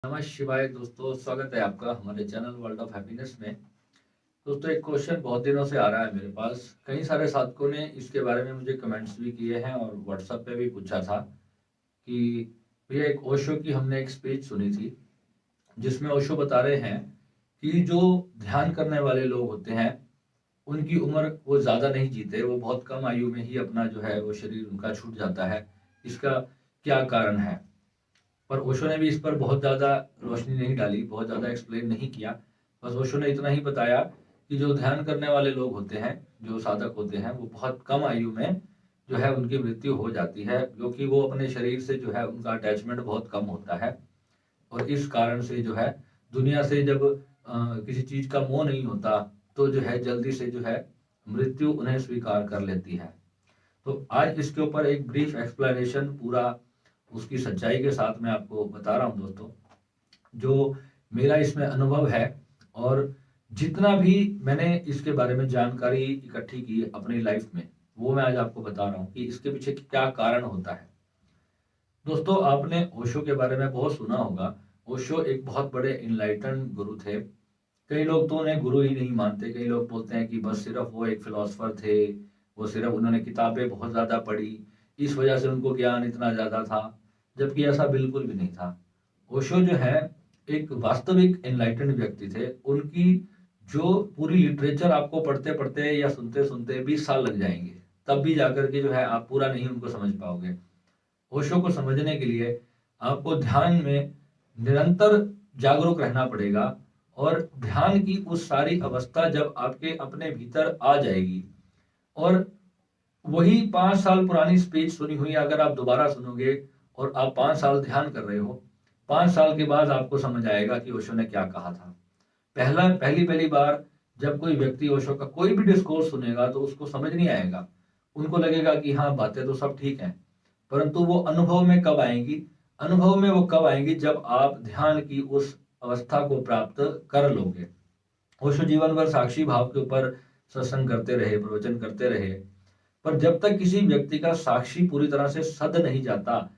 नमः शिवाय दोस्तों, स्वागत है आपका हमारे चैनल वर्ल्ड ऑफ हैप्पीनेस में। दोस्तों, एक क्वेश्चन बहुत दिनों से आ रहा है मेरे पास। कई सारे साथकों ने इसके बारे में मुझे कमेंट्स भी किए हैं और व्हाट्सएप पे भी पूछा था कि भैया, एक ओशो की हमने एक स्पीच सुनी थी जिसमें ओशो बता रहे हैं कि जो ध्यान करने वाले लोग होते हैं उनकी उम्र वो ज़्यादा नहीं जीते, वो बहुत कम आयु में ही अपना जो है वो शरीर उनका छूट जाता है। इसका क्या कारण है? पर ओशो ने भी इस पर बहुत ज़्यादा रोशनी नहीं डाली, बहुत ज़्यादा एक्सप्लेन नहीं किया। बस ओशो ने इतना ही बताया कि जो ध्यान करने वाले लोग होते हैं, जो साधक होते हैं, वो बहुत कम आयु में जो है उनकी मृत्यु हो जाती है, क्योंकि वो अपने शरीर से जो है उनका अटैचमेंट बहुत कम होता है। और इस कारण से जो है दुनिया से जब किसी चीज़ का मोह नहीं होता तो जो है जल्दी से जो है मृत्यु उन्हें स्वीकार कर लेती है। तो आज इसके ऊपर एक ब्रीफ एक्सप्लेनेशन पूरा उसकी सच्चाई के साथ मैं आपको बता रहा हूँ दोस्तों, जो मेरा इसमें अनुभव है और जितना भी मैंने इसके बारे में जानकारी इकट्ठी की अपनी लाइफ में, वो मैं आज आपको बता रहा हूँ कि इसके पीछे क्या कारण होता है। दोस्तों, आपने ओशो के बारे में बहुत सुना होगा। ओशो एक बहुत बड़े इनलाइटन गुरु थे। कई लोग तो उन्हें गुरु ही नहीं मानते, कई लोग बोलते हैं कि बस सिर्फ वो एक फिलोसफर थे, वो सिर्फ उन्होंने किताबें बहुत ज़्यादा पढ़ी, इस वजह से उनको ज्ञान इतना ज़्यादा था, जबकि ऐसा बिल्कुल भी नहीं था। ओशो जो है एक वास्तविक एनलाइटेंड व्यक्ति थे। उनकी जो पूरी लिटरेचर आपको पढ़ते पढ़ते या सुनते सुनते 20 साल लग जाएंगे, तब भी जाकर के जो है आप पूरा नहीं उनको समझ पाओगे। ओशो को समझने के लिए आपको ध्यान में निरंतर जागरूक रहना पड़ेगा और ध्यान की उस सारी अवस्था जब आपके अपने भीतर आ जाएगी और वही 5 साल पुरानी स्पीच सुनी हुई अगर आप दोबारा सुनोगे और आप 5 साल ध्यान कर रहे हो, 5 साल के बाद आपको समझ आएगा कि ओशो ने क्या कहा था। पहली पहली बार जब कोई व्यक्ति ओशो का कोई भी डिस्कोर्स सुनेगा तो उसको समझ नहीं आएगा। उनको लगेगा कि हाँ, बातें तो सब ठीक हैं, परंतु वो अनुभव में कब आएंगी? अनुभव में वो कब आएंगी जब आप ध्यान की उस अवस्था को प्राप्त कर लोगे। ओशो जीवन भर साक्षी भाव के ऊपर सत्संग करते रहे, प्रवचन करते रहे, पर जब तक किसी व्यक्ति का साक्षी पूरी तरह से सद नहीं जाता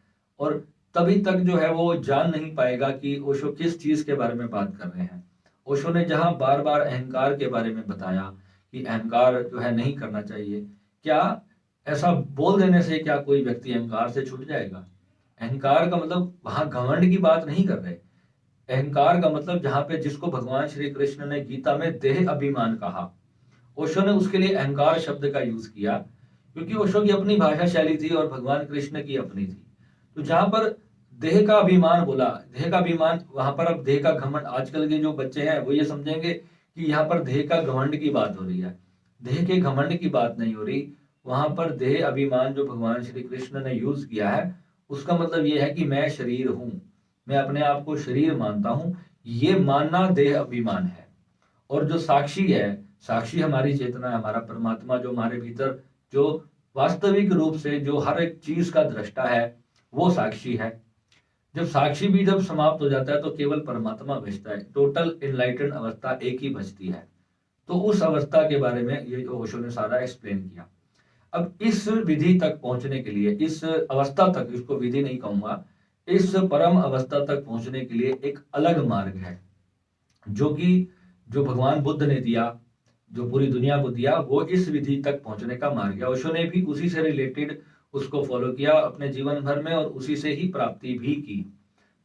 और तभी तक जो है वो जान नहीं पाएगा कि ओशो किस चीज के बारे में बात कर रहे हैं। ओशो ने जहां बार बार अहंकार के बारे में बताया कि अहंकार जो है नहीं करना चाहिए, क्या ऐसा बोल देने से क्या कोई व्यक्ति अहंकार से छूट जाएगा? अहंकार का मतलब वहां घमंड की बात नहीं कर रहे। अहंकार का मतलब जहां पे जिसको भगवान श्री कृष्ण ने गीता में देह अभिमान कहा, ओशो ने उसके लिए अहंकार शब्द का यूज किया, क्योंकि ओशो की अपनी भाषा शैली थी और भगवान कृष्ण की अपनी थी। तो जहां पर देह का अभिमान बोला, देह का अभिमान, वहां पर अब देह का घमंड, आजकल के जो बच्चे हैं वो ये समझेंगे कि यहाँ पर देह का घमंड की बात हो रही है। देह के घमंड की बात नहीं हो रही। वहां पर देह अभिमान जो भगवान श्री कृष्ण ने यूज किया है, उसका मतलब ये है कि मैं शरीर हूं, मैं अपने आप को शरीर मानता हूं। ये मानना देह अभिमान है। और जो साक्षी है, साक्षी हमारी चेतना है, हमारा परमात्मा जो हमारे भीतर, जो वास्तविक रूप से जो हर एक चीज का दृष्टा है, वो साक्षी है। जब साक्षी भी जब समाप्त हो जाता है तो केवल परमात्मा बचता है। टोटल एनलाइटेंड अवस्था एक ही बचती है। तो उस अवस्था के बारे में ये ओशो ने सारा एक्सप्लेन किया। अब इस विधि तक पहुंचने के लिए, इस अवस्था तक, इसको विधि नहीं कहूंगा, इस परम अवस्था तक पहुंचने के लिए एक अलग मार्ग है, जो कि जो भगवान बुद्ध ने दिया, जो पूरी दुनिया को दिया, वो इस विधि तक पहुंचने का मार्ग है। ओशो ने भी उसी से रिलेटेड उसको फॉलो किया अपने जीवन भर में और उसी से ही प्राप्ति भी की।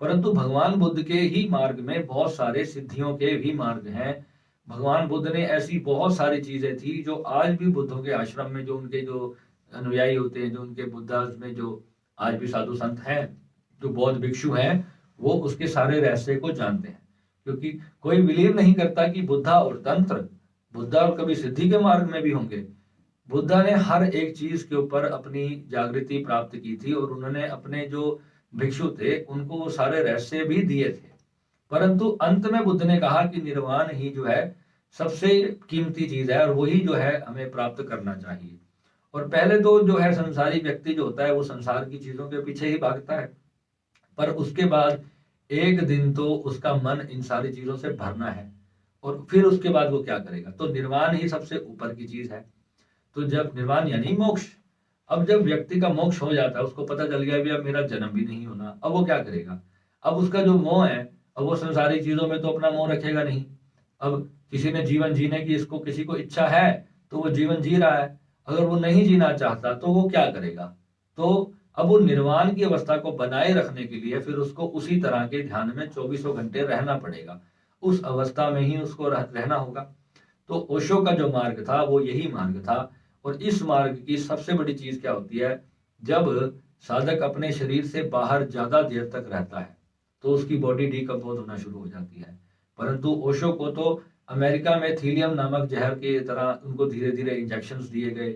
परंतु भगवान बुद्ध के ही मार्ग में बहुत सारे सिद्धियों के भी मार्ग हैं। भगवान बुद्ध ने ऐसी बहुत सारी चीजें थी जो आज भी बुद्धों के आश्रम में, जो उनके जो अनुयायी होते हैं, जो उनके बुद्धा में जो आज भी साधु संत हैं, जो बौद्ध भिक्षु हैं, वो उसके सारे रहस्य को जानते हैं। क्योंकि कोई बिलीव नहीं करता कि बुद्धा और तंत्र, बुद्धा और कभी सिद्धि के मार्ग में भी होंगे। बुद्धा ने हर एक चीज के ऊपर अपनी जागृति प्राप्त की थी और उन्होंने अपने जो भिक्षु थे उनको वो सारे रहस्य भी दिए थे। परंतु अंत में बुद्ध ने कहा कि निर्वाण ही जो है सबसे कीमती चीज है और वही जो है हमें प्राप्त करना चाहिए। और पहले तो जो है संसारी व्यक्ति जो होता है वो संसार की चीजों के पीछे ही भागता है, पर उसके बाद एक दिन तो उसका मन इन सारी चीजों से भरना है और फिर उसके बाद वो क्या करेगा? तो निर्वाण ही सबसे ऊपर की चीज है। तो जब निर्वाण यानी मोक्ष, अब जब व्यक्ति का मोक्ष हो जाता है, उसको पता चल गया भी अब मेरा जन्म भी नहीं होना, अब वो क्या करेगा? अब उसका जो मोह है, अब वो संसारी चीजों में तो अपना मोह रखेगा नहीं। अब किसी ने जीवन जीने की इसको किसी को इच्छा है तो वो जीवन जी रहा है, अगर वो नहीं जीना चाहता तो वो क्या करेगा? तो अब वो निर्वाण की अवस्था को बनाए रखने के लिए फिर उसको उसी तरह के ध्यान में 24 घंटे रहना पड़ेगा, उस अवस्था में ही उसको रहना होगा। तो ओशो का जो मार्ग था वो यही मार्ग था। और इस मार्ग की सबसे बड़ी चीज क्या होती है, जब साधक अपने शरीर से बाहर ज्यादा देर तक रहता है तो उसकी बॉडी डिकम्पोज होना शुरू हो जाती है। परंतु ओशो को तो अमेरिका में थीलियम नामक जहर के तरह उनको धीरे धीरे इंजेक्शंस दिए गए।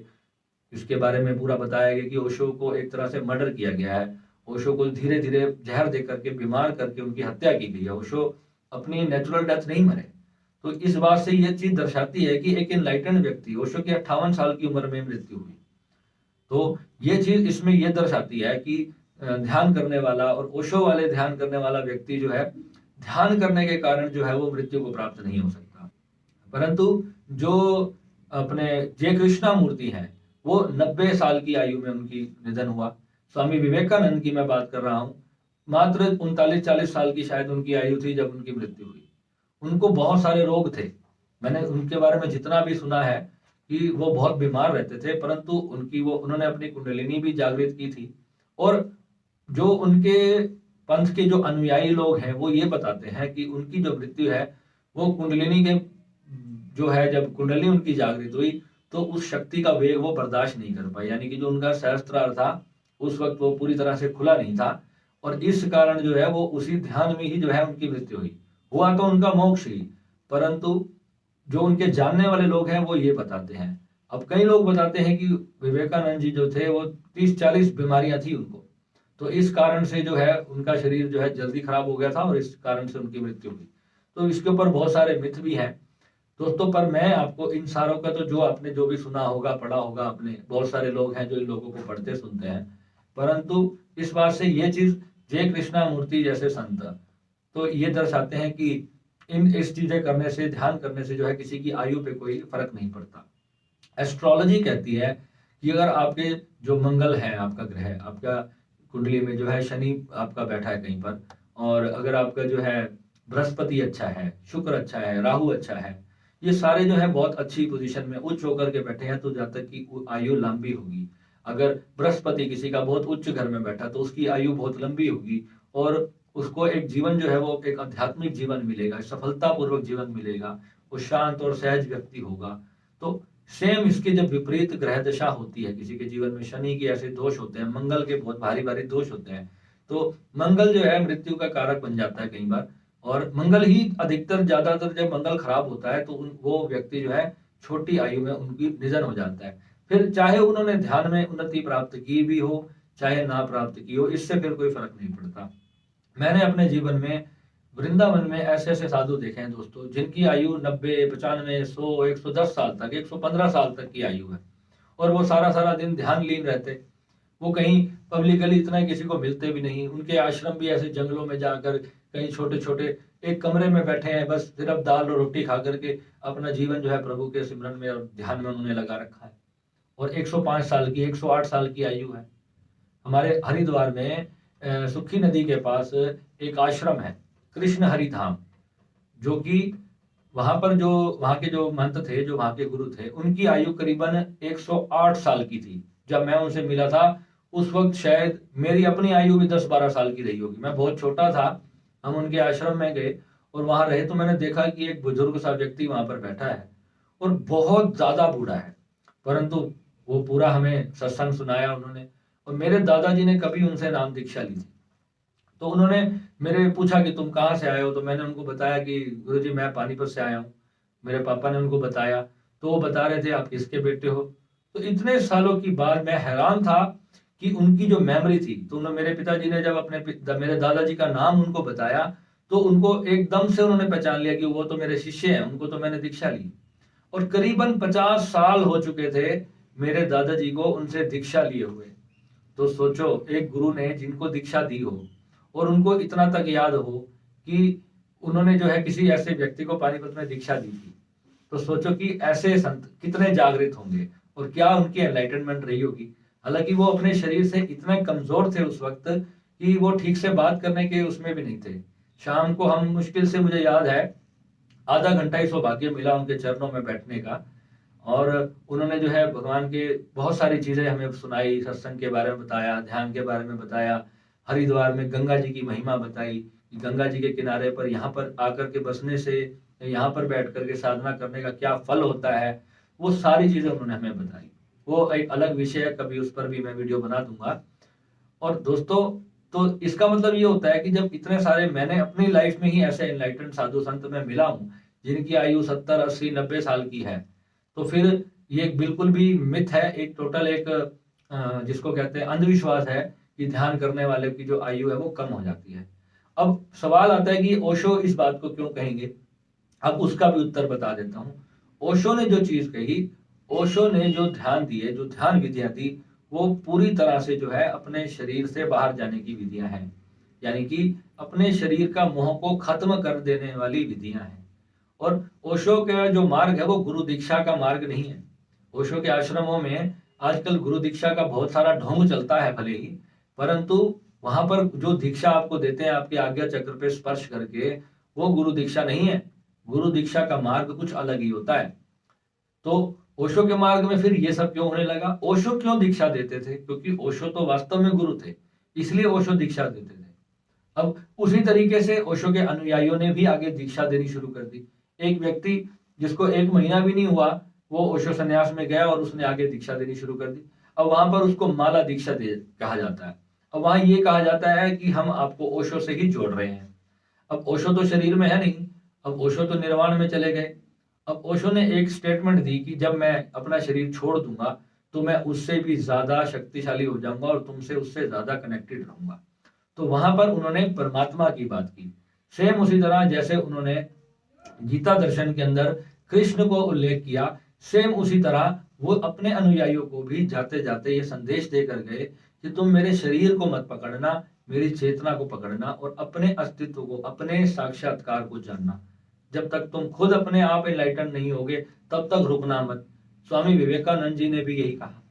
इसके बारे में पूरा बताया गया कि ओशो को एक तरह से मर्डर किया गया है। ओशो को धीरे धीरे जहर दे करके बीमार करके उनकी हत्या की गई है। ओशो अपनी नेचुरल डेथ नहीं मरे। तो इस बात से यह चीज दर्शाती है कि एक इनलाइटेंड व्यक्ति, ओशो की 58 साल की उम्र में मृत्यु हुई। तो ये चीज इसमें यह दर्शाती है कि ध्यान करने वाला और ओशो वाले ध्यान करने वाला व्यक्ति जो है, ध्यान करने के कारण जो है वो मृत्यु को प्राप्त नहीं हो सकता। परंतु जो अपने जय कृष्णा मूर्ति हैं, वो 90 साल की आयु में उनकी निधन हुआ। स्वामी विवेकानंद की मैं बात कर रहा हूँ, मात्र 39-40 साल की शायद उनकी आयु थी जब उनकी मृत्यु हुई। उनको बहुत सारे रोग थे, मैंने उनके बारे में जितना भी सुना है कि वो बहुत बीमार रहते थे, परंतु उन्होंने अपनी कुंडलिनी भी जागृत की थी। और जो उनके पंथ के जो अनुयायी लोग हैं वो ये बताते हैं कि उनकी जो मृत्यु है वो कुंडलिनी के जो है, जब कुंडली उनकी जागृत हुई तो उस शक्ति का वेग वो बर्दाश्त नहीं कर पाई, यानी कि जो उनका सहस्त्रार था उस वक्त वो पूरी तरह से खुला नहीं था। और इस कारण जो है वो उसी ध्यान में ही जो है उनकी मृत्यु हुई। हुआ तो उनका मोक्ष ही, परंतु जो उनके जानने वाले लोग हैं वो ये बताते हैं। अब कई लोग बताते हैं कि विवेकानंद जी जो थे वो 30-40 बीमारियां थी उनको, तो इस कारण से जो है उनका शरीर जो है जल्दी खराब हो गया था और इस कारण से उनकी मृत्यु हुई। तो इसके ऊपर बहुत सारे मिथ भी हैं दोस्तों। पर मैं आपको इन सारों का तो जो आपने जो भी सुना होगा, पढ़ा होगा, अपने बहुत सारे लोग हैं जो इन लोगों को पढ़ते सुनते हैं, परंतु इस बात से ये चीज जय कृष्णा मूर्ति जैसे संत तो ये दर्शाते हैं कि इस चीजें करने से, ध्यान करने से जो है किसी की आयु पे कोई फर्क नहीं पड़ता। एस्ट्रोलॉजी कहती है कि अगर आपके जो मंगल है, आपका ग्रह, आपका कुंडली में जो है शनि आपका बैठा है कहीं पर, और अगर आपका जो है बृहस्पति अच्छा है, शुक्र अच्छा है, राहु अच्छा है, ये सारे जो है बहुत अच्छी पोजीशन में उच्च होकर के बैठे हैं, तो जब तक की आयु लंबी होगी। अगर बृहस्पति किसी का बहुत उच्च घर में बैठा तो उसकी आयु बहुत लंबी होगी और उसको एक जीवन जो है वो एक आध्यात्मिक जीवन मिलेगा, सफलता पूर्वक जीवन मिलेगा, वो शांत और सहज व्यक्ति होगा। तो सेम इसके जब विपरीत ग्रह दशा होती है किसी के जीवन में, शनि के ऐसे दोष होते हैं, मंगल के बहुत भारी भारी दोष होते हैं, तो मंगल जो है मृत्यु का कारक बन जाता है कई बार। और मंगल ही अधिकतर, ज्यादातर जब मंगल खराब होता है तो वो व्यक्ति जो है छोटी आयु में उनकी निधन हो जाता है। फिर चाहे उन्होंने ध्यान में उन्नति प्राप्त की भी हो चाहे ना प्राप्त की हो, इससे फिर कोई फर्क नहीं पड़ता। मैंने अपने जीवन में वृंदावन में ऐसे ऐसे साधु देखे हैं दोस्तों, जिनकी आयु 90, 95, 100, 110 साल तक, 115 साल तक की आयु है, और वो सारा सारा दिन ध्यान लीन रहते। वो कहीं पब्लिकली इतना किसी को मिलते भी नहीं। उनके आश्रम भी ऐसे जंगलों में जाकर कहीं छोटे छोटे एक कमरे में बैठे हैं, बस सिर्फ दाल और रोटी खा करके अपना जीवन जो है प्रभु के सिमरन में और ध्यान में उन्होंने लगा रखा है। और 105 साल की, 108 साल की आयु है। हमारे हरिद्वार में सुखी नदी के पास एक आश्रम है, कृष्ण हरि धाम, जो कि वहां पर जो वहां के जो महंत थे, जो वहां के गुरु थे, उनकी आयु करीबन 108 साल की थी। जब मैं उनसे मिला था उस वक्त शायद मेरी अपनी आयु भी 10-12 साल की रही होगी, मैं बहुत छोटा था। हम उनके आश्रम में गए और वहां रहे तो मैंने देखा कि एक बुजुर्ग सा व्यक्ति वहां पर बैठा है और बहुत ज्यादा बूढ़ा है, परंतु वो पूरा हमें सत्संग सुनाया उन्होंने। और मेरे दादाजी ने कभी उनसे नाम दीक्षा ली थी, तो उन्होंने मेरे पूछा कि तुम कहाँ से आए हो, तो मैंने उनको बताया कि गुरुजी मैं पानीपत से आया हूँ। मेरे पापा ने उनको बताया तो वो बता रहे थे आप किसके बेटे हो। तो इतने सालों की बाद मैं हैरान था कि उनकी जो मेमोरी थी, तो उन्होंने, मेरे पिताजी ने जब मेरे दादाजी का नाम उनको बताया तो उनको एकदम से उन्होंने पहचान लिया कि वो तो मेरे शिष्य हैं, उनको तो मैंने दीक्षा ली। और करीबन 50 साल हो चुके थे मेरे दादाजी को उनसे दीक्षा लिए हुए। तो सोचो, एक गुरु ने जिनको दीक्षा दी हो और उनको इतना तक याद हो कि उन्होंने जो है किसी ऐसे व्यक्ति को पानीपत में दीक्षा दी थी, तो सोचो कि ऐसे संत कितने जागृत होंगे और क्या उनकी एनलाइटनमेंट रही होगी। हालांकि वो अपने शरीर से इतने कमजोर थे उस वक्त कि वो ठीक से बात करने के उसमें भी नहीं थे, शाम को हम मुश्किल से, मुझे याद है, आधा घंटा ही सौभाग्य मिला उनके चरणों में बैठने का। और उन्होंने जो है भगवान के बहुत सारी चीजें हमें सुनाई, सत्संग के बारे में बताया, ध्यान के बारे में बताया, हरिद्वार में गंगा जी की महिमा बताई कि गंगा जी के किनारे पर यहाँ पर आकर के बसने से, यहाँ पर बैठ करके साधना करने का क्या फल होता है, वो सारी चीजें उन्होंने हमें बताई। वो एक अलग विषय है, कभी उस पर भी मैं वीडियो बना दूंगा। और दोस्तों, तो इसका मतलब ये होता है कि जब इतने सारे, मैंने अपनी लाइफ में ही ऐसे एनलाइटेंड साधु संत में मिला हूँ जिनकी आयु 70, 80, 90 साल की है, तो फिर ये बिल्कुल भी मिथ है, एक टोटल एक जिसको कहते हैं अंधविश्वास है कि ध्यान करने वाले की जो आयु है वो कम हो जाती है। अब सवाल आता है कि ओशो इस बात को क्यों कहेंगे। अब उसका भी उत्तर बता देता हूँ। ओशो ने जो चीज कही, ओशो ने जो ध्यान दिए, जो ध्यान विधियां दी, वो पूरी तरह से जो है अपने शरीर से बाहर जाने की विधियां हैं, यानी कि अपने शरीर का मोह को खत्म कर देने वाली विधियां हैं। और ओशो का जो मार्ग है वो गुरु दीक्षा का मार्ग नहीं है। ओशो के आश्रमों में आजकल गुरु दीक्षा का बहुत सारा ढोंग चलता है भले ही, परंतु वहां पर जो दीक्षा आपको देते हैं आपके आज्ञा चक्र पे स्पर्श करके, वो गुरु दीक्षा नहीं है। गुरु दीक्षा का मार्ग कुछ अलग ही होता है। तो ओशो के मार्ग में फिर ये सब क्यों होने लगा? ओशो क्यों दीक्षा देते थे? क्योंकि ओशो तो वास्तव में गुरु थे, इसलिए ओशो दीक्षा देते थे। अब उसी तरीके से ओशो के अनुयायियों ने भी आगे दीक्षा देनी शुरू कर दी। एक व्यक्ति जिसको 1 महीना भी नहीं हुआ, वो ओशो संन्यास में गया और उसने आगे दीक्षा देनी शुरू कर दी। अब वहां पर उसको माला दीक्षा दे कहा जाता है। अब वहां ये कहा जाता है कि हम आपको ओशो से ही जोड़ रहे हैं। अब ओशो तो शरीर में है नहीं, अब ओशो तो निर्वाण में चले गए। अब ओशो ने एक स्टेटमेंट दी कि जब मैं अपना शरीर छोड़ दूंगा तो मैं उससे भी ज्यादा शक्तिशाली हो जाऊंगा और तुमसे उससे ज्यादा कनेक्टेड रहूंगा। तो वहां पर उन्होंने परमात्मा की बात की। सेम उसी तरह जैसे उन्होंने गीता दर्शन के अंदर कृष्ण को उल्लेख किया, सेम उसी तरह वो अपने अनुयायियों को भी जाते जाते ये संदेश देकर गए कि तुम मेरे शरीर को मत पकड़ना, मेरी चेतना को पकड़ना और अपने अस्तित्व को, अपने साक्षात्कार को जानना। जब तक तुम खुद अपने आप एनलाइटन नहीं होगे तब तक रुकना मत। स्वामी विवेकानंद जी ने भी यही कहा।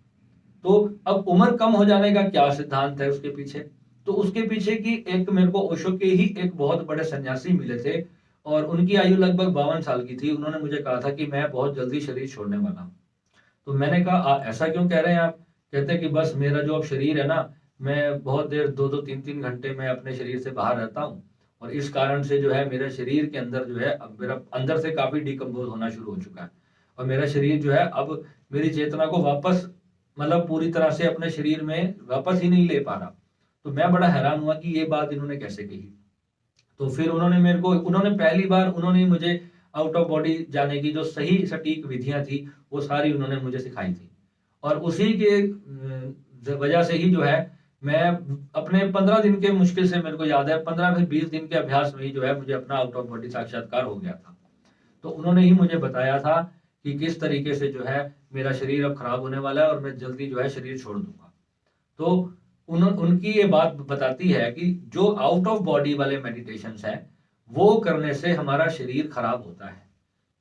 तो अब उम्र कम हो जाने का क्या सिद्धांत है उसके पीछे? तो उसके पीछे की एक, मेरे को ओशो के ही एक बहुत बड़े सन्यासी मिले थे और उनकी आयु लगभग 52 साल की थी। उन्होंने मुझे कहा था कि मैं बहुत जल्दी शरीर छोड़ने वाला हूँ। तो मैंने कहा ऐसा क्यों कह रहे हैं आप? कहते हैं कि बस मेरा जो अब शरीर है ना, मैं बहुत देर 2-2, 3-3 घंटे मैं अपने शरीर से बाहर रहता हूँ और इस कारण से जो है मेरे शरीर के अंदर जो है, अब मेरा अंदर से काफी डिकम्पोज होना शुरू हो चुका है और मेरा शरीर जो है अब मेरी चेतना को वापस, मतलब पूरी तरह से अपने शरीर में वापस ही नहीं ले पा रहा। तो मैं बड़ा हैरान हुआ कि ये बात इन्होंने कैसे कही। तो फिर उन्होंने मेरे को, उन्होंने पहली बार उन्होंने मुझे आउट ऑफ बॉडी जाने की जो सही सटीक विधियां थी वो सारी उन्होंने मुझे सिखाई थी। और उसी के वजह से ही जो है मैं अपने 15 दिन के, मुश्किल से मेरे को याद है 15 से 20 दिन के अभ्यास में ही जो है मुझे अपना आउट ऑफ बॉडी साक्षात्कार हो गया था। तो उन्होंने ही मुझे बताया था कि किस तरीके से जो है मेरा शरीर अब खराब होने वाला है और मैं जल्दी जो है शरीर छोड़ दूंगा। तो उनकी ये बात बताती है कि जो आउट ऑफ बॉडी वाले मेडिटेशंस हैं वो करने से हमारा शरीर खराब होता है।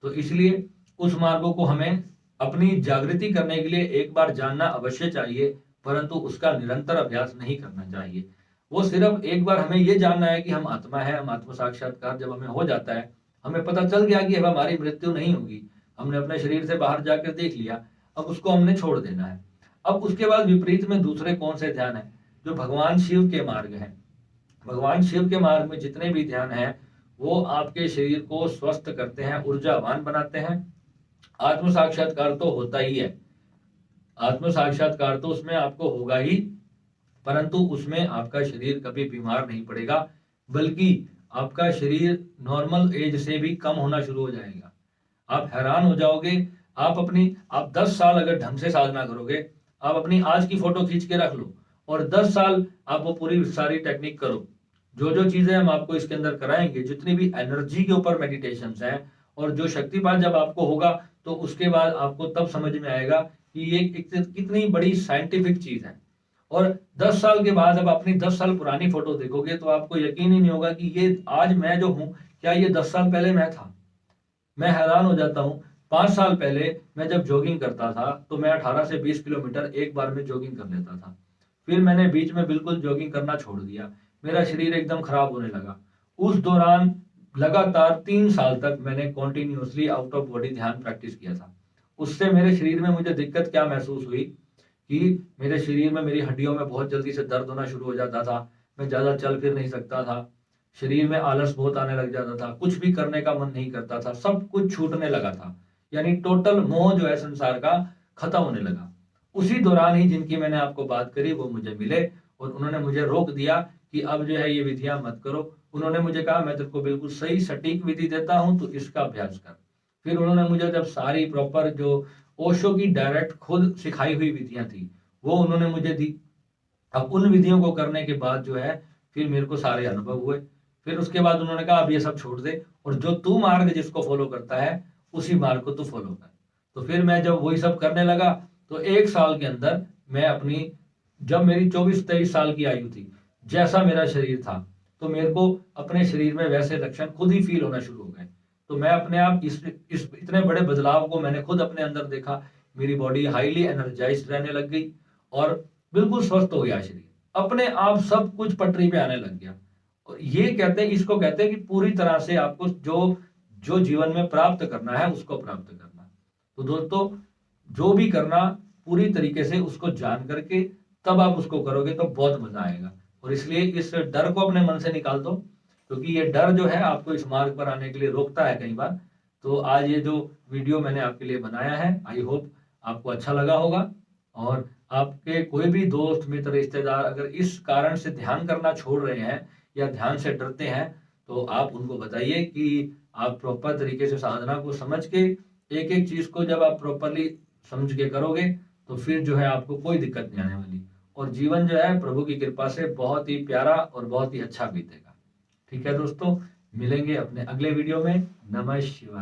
तो इसलिए उस मार्गों को हमें अपनी जागृति करने के लिए एक बार जानना अवश्य चाहिए, परंतु उसका निरंतर अभ्यास नहीं करना चाहिए। वो सिर्फ एक बार हमें ये जानना है कि हम आत्मा है, हम आत्म साक्षात्कार जब हमें हो जाता है, हमें पता चल गया कि अब हमारी मृत्यु नहीं होगी, हमने अपने शरीर से बाहर जाकर देख लिया, अब उसको हमने छोड़ देना है। अब उसके बाद विपरीत में दूसरे कौन से ध्यान है? जो भगवान शिव के मार्ग है। भगवान शिव के मार्ग में जितने भी ध्यान है वो आपके शरीर को स्वस्थ करते हैं, ऊर्जावान बनाते हैं। आत्म साक्षात्कार तो होता ही है, आत्म साक्षात्कार तो उसमें आपको होगा ही, परंतु उसमें आपका शरीर कभी बीमार नहीं पड़ेगा, बल्कि आपका शरीर नॉर्मल एज से भी कम होना शुरू हो जाएगा। आप हैरान हो जाओगे। आप 10 साल अगर ढंग से साधना करोगे, आप अपनी आज की फोटो खींच के रख लो और 10 साल आप वो पूरी सारी टेक्निक करो। जो जो चीजें हम आपको इसके अंदर कराएंगे, जितनी भी एनर्जी के ऊपर मेडिटेशंस हैं और जो शक्तिपात जब आपको होगा, तो उसके बाद आपको तब समझ में आएगा कि ये कितनी बड़ी साइंटिफिक चीज है। और 10 साल के बाद अब अपनी 10 साल पुरानी फोटो देखोगे तो आपको यकीन ही नहीं होगा कि ये आज मैं जो हूँ, क्या ये 10 साल पहले मैं था। मैं हैरान हो जाता हूँ। 5 साल पहले मैं जब जॉगिंग करता था तो मैं 18 से 20 किलोमीटर एक बार में जॉगिंग कर लेता था। फिर मैंने बीच में बिल्कुल जॉगिंग करना छोड़ दिया, मेरा शरीर एकदम खराब होने लगा। उस दौरान लगातार 3 साल तक मैंने कॉन्टिन्यूसली आउट ऑफ बॉडी ध्यान प्रैक्टिस किया था। उससे मेरे शरीर में मुझे दिक्कत क्या महसूस हुई कि मेरे शरीर में, मेरी हड्डियों में बहुत जल्दी से दर्द होना शुरू हो जाता था। मैं ज़्यादा चल फिर नहीं सकता था। शरीर में आलस बहुत आने लग जाता था। कुछ भी करने का मन नहीं करता था। सब कुछ छूटने लगा था। यानी टोटल मोह जो है संसार का खत्म होने लगा। उसी दौरान ही जिनकी मैंने आपको बात करी वो मुझे मिले और उन्होंने मुझे रोक दिया कि अब जो है ये विधियां मत करो। उन्होंने मुझे कहा मैं तेरे को बिल्कुल सही सटीक विधि देता हूं, तो इसका अभ्यास कर। फिर उन्होंने मुझे जब सारी प्रॉपर जो ओशो की डायरेक्ट खुद सिखाई हुई विधियां थी वो उन्होंने मुझे दी। अब उन विधियों को करने के बाद जो है फिर मेरे को सारे अनुभव हुए। फिर उसके बाद उन्होंने कहा अब ये सब छोड़ दे और जो तू मार्ग जिसको फॉलो करता है उसी मार्ग को तू फॉलो कर। तो फिर मैं जब वही सब करने लगा तो 1 साल के अंदर मैं अपनी, जब मेरी 24-23 साल की आयु थी, जैसा मेरा शरीर था तो मेरे को अपने शरीर में वैसे लक्षण खुद ही फील होना शुरू हो गए। तो मैं अपने आप इस इतने बड़े बदलाव को मैंने खुद अपने अंदर देखा। मेरी बॉडी हाईली एनर्जाइज्ड रहने लग गई और बिल्कुल स्वस्थ हो गया शरीर। अपने आप सब कुछ पटरी पे आने लग गया। और ये कहते हैं, इसको कहते हैं कि पूरी तरह से आपको जो जो जीवन में प्राप्त करना है उसको प्राप्त करना। तो दोस्तों, जो भी करना पूरी तरीके से उसको जान करके तब आप उसको करोगे तो बहुत मजा आएगा। और इसलिए इस डर को अपने मन से निकाल दो, क्योंकि ये डर जो है आपको इस मार्ग पर आने के लिए रोकता है कई बार। तो आज ये जो वीडियो मैंने आपके लिए बनाया है, आई होप आपको अच्छा लगा होगा। और आपके कोई भी दोस्त, मित्र, रिश्तेदार अगर इस कारण से ध्यान करना छोड़ रहे हैं या ध्यान से डरते हैं तो आप उनको बताइए कि आप प्रॉपर तरीके से साधना को समझ के एक एक चीज को जब आप प्रॉपरली समझ के करोगे तो फिर जो है आपको कोई दिक्कत नहीं आने वाली और जीवन जो है प्रभु की कृपा से बहुत ही प्यारा और बहुत ही अच्छा बीतेगा। ठीक है दोस्तों, मिलेंगे अपने अगले वीडियो में। नमः शिवाय।